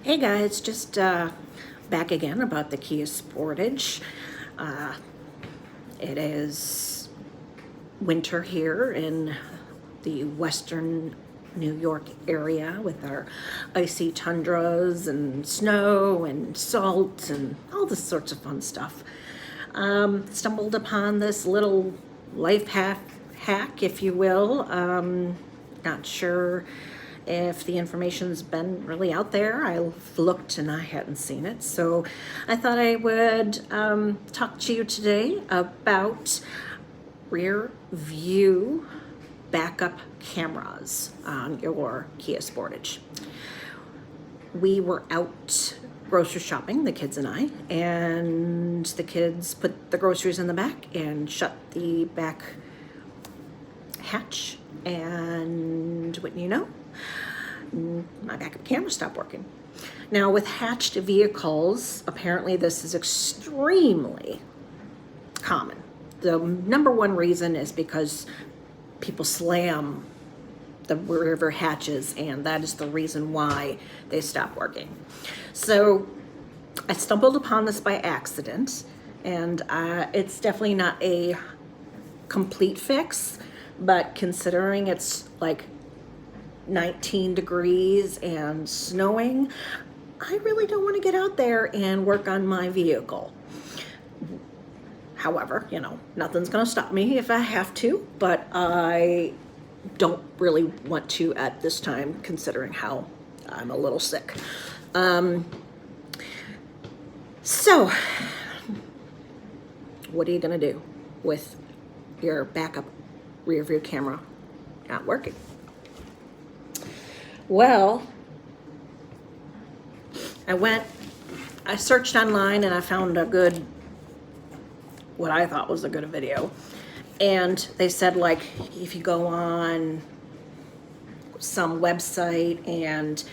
Hey guys, just back again about the Kia Sportage. Uh, it is winter here in the western New York area with our icy tundras and snow and salt and all this sorts of fun stuff. Stumbled upon this little life hack, if you will. Not sure if the information's been really out there. I've looked and I hadn't seen it. So I thought I would talk to you today about rear view backup cameras on your Kia Sportage. We were out grocery shopping, the kids and I, and the kids put the groceries in the back and shut the back hatch, and wouldn't you know, my backup camera stopped working. Now, with hatched vehicles, apparently this is extremely common. The number one reason is because people slam the rear hatches, and that is the reason why they stop working. So I stumbled upon this by accident, and it's definitely not a complete fix, but considering it's like 19 degrees and snowing, I really don't want to get out there and work on my vehicle. However, you know, nothing's going to stop me if I have to, but I don't really want to at this time, considering how I'm a little sick. So, what are you going to do with your backup rear view camera not working? Well, I searched online and I found what I thought was a good video. And they said, like, if you go on some website and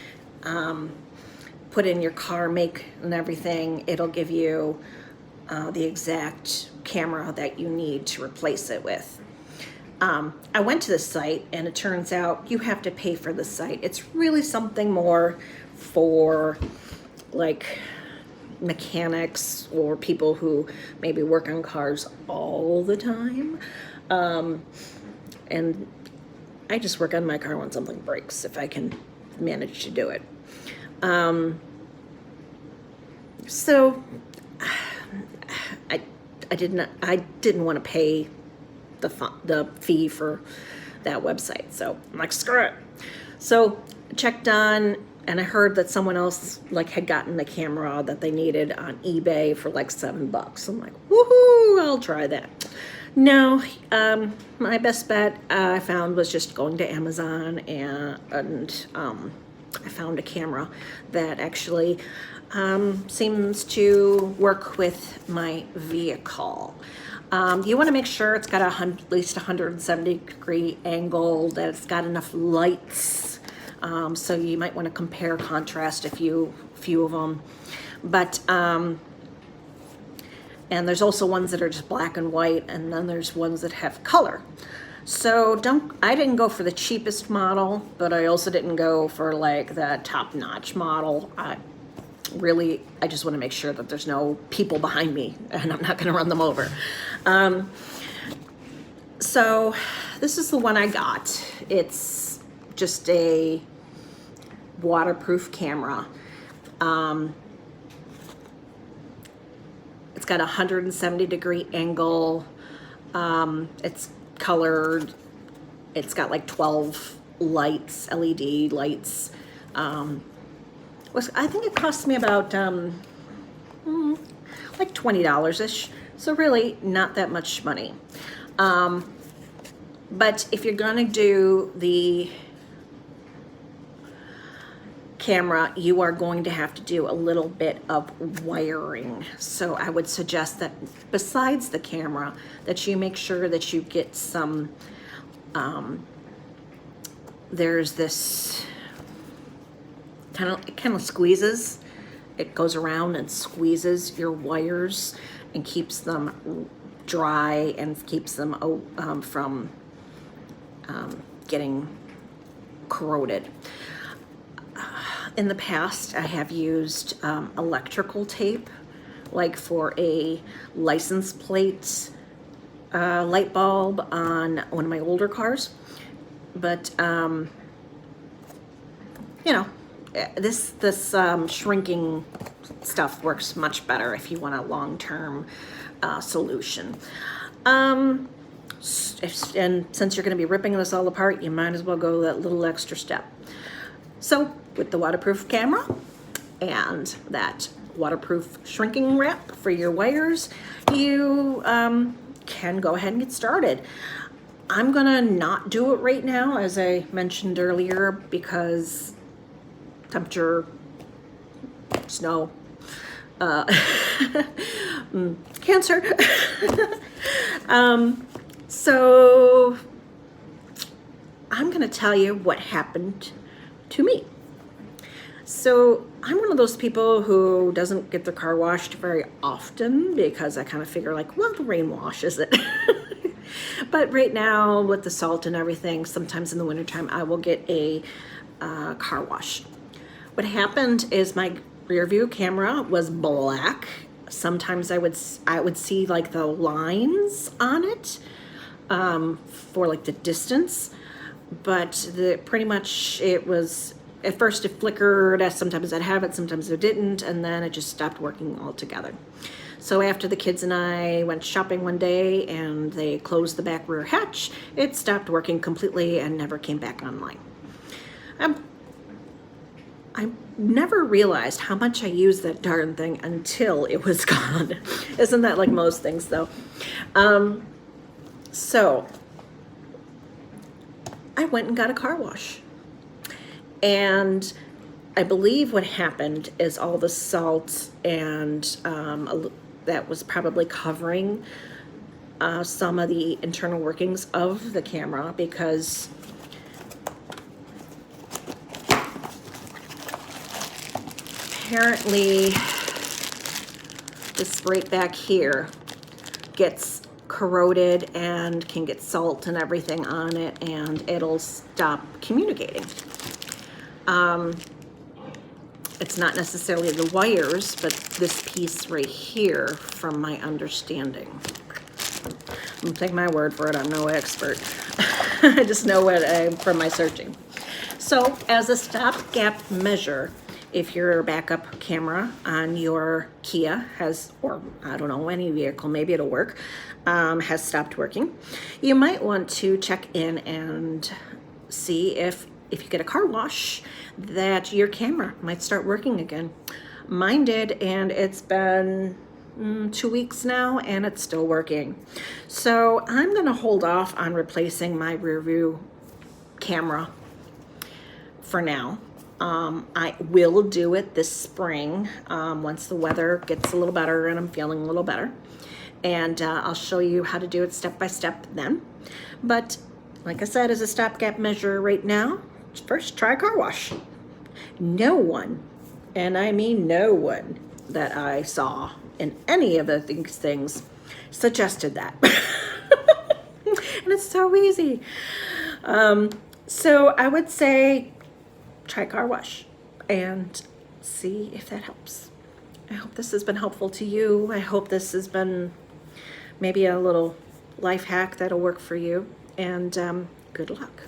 put in your car make and everything, it'll give you the exact camera that you need to replace it with. I went to the site, and it turns out you have to pay for the site. It's really something more for like mechanics or people who maybe work on cars all the time. And I just work on my car when something breaks, if I can manage to do it. So I didn't want to pay the fee for that website. So I'm like, screw it. So I checked on, and I heard that someone else like had gotten the camera that they needed on eBay for like $7. I'm like, woohoo, I'll try that. No, my best bet I found was just going to Amazon, and I found a camera that actually seems to work with my vehicle. You want to make sure it's got at least 170-degree angle, that it's got enough lights. So you might want to compare contrast a few of them. But and there's also ones that are just black and white, and then there's ones that have color. So I didn't go for the cheapest model, but I also didn't go for like the top-notch model. I just want to make sure that there's no people behind me and I'm not going to run them over. So this is the one I got. It's just a waterproof camera. It's got a 170-degree angle. It's colored. It's got like 12 lights, LED lights. I think it cost me about like $20-ish. So really not that much money. But if you're gonna do the camera, you are going to have to do a little bit of wiring. So I would suggest that besides the camera, that you make sure that you get some, there's this it kind of squeezes. It goes around and squeezes your wires and keeps them dry and keeps them from getting corroded. In the past, I have used electrical tape, like for a license plate light bulb on one of my older cars. But, you know, this shrinking stuff works much better if you want a long-term solution. And since you're going to be ripping this all apart, you might as well go that little extra step. So with the waterproof camera and that waterproof shrinking wrap for your wires, you can go ahead and get started. I'm gonna not do it right now, as I mentioned earlier, because temperature, snow, cancer. So I'm gonna tell you what happened to me. So I'm one of those people who doesn't get their car washed very often because I kind of figure like, well, the rain washes it. But right now with the salt and everything, sometimes in the wintertime, I will get a car wash. What happened is my rear view camera was black. Sometimes I would see like the lines on it for like the distance, but pretty much it was, at first it flickered, sometimes I'd have it, sometimes it didn't, and then it just stopped working altogether. So after the kids and I went shopping one day and they closed the back rear hatch, it stopped working completely and never came back online. I never realized how much I used that darn thing until it was gone. Isn't that like most things though? So I went and got a car wash. And I believe what happened is all the salt and that was probably covering some of the internal workings of the camera, because apparently this right back here gets corroded and can get salt and everything on it, and it'll stop communicating. It's not necessarily the wires, but this piece right here, from my understanding. I'm take my word for it, I'm no expert. I just know what from my searching. So as a stopgap measure, if your backup camera on your Kia has, or I don't know, any vehicle, maybe it'll work, has stopped working, you might want to check in and see if you get a car wash, that your camera might start working again. Mine did, and it's been 2 weeks now, and it's still working. So I'm gonna hold off on replacing my rear view camera for now. I will do it this spring once the weather gets a little better and I'm feeling a little better. And I'll show you how to do it step by step then. But like I said, as a stopgap measure right now, first try a car wash. No one, and I mean no one, that I saw in any of these things suggested that. And it's so easy. So I would say try car wash and see if that helps. I hope this has been helpful to you. I hope this has been maybe a little life hack that'll work for you, and good luck.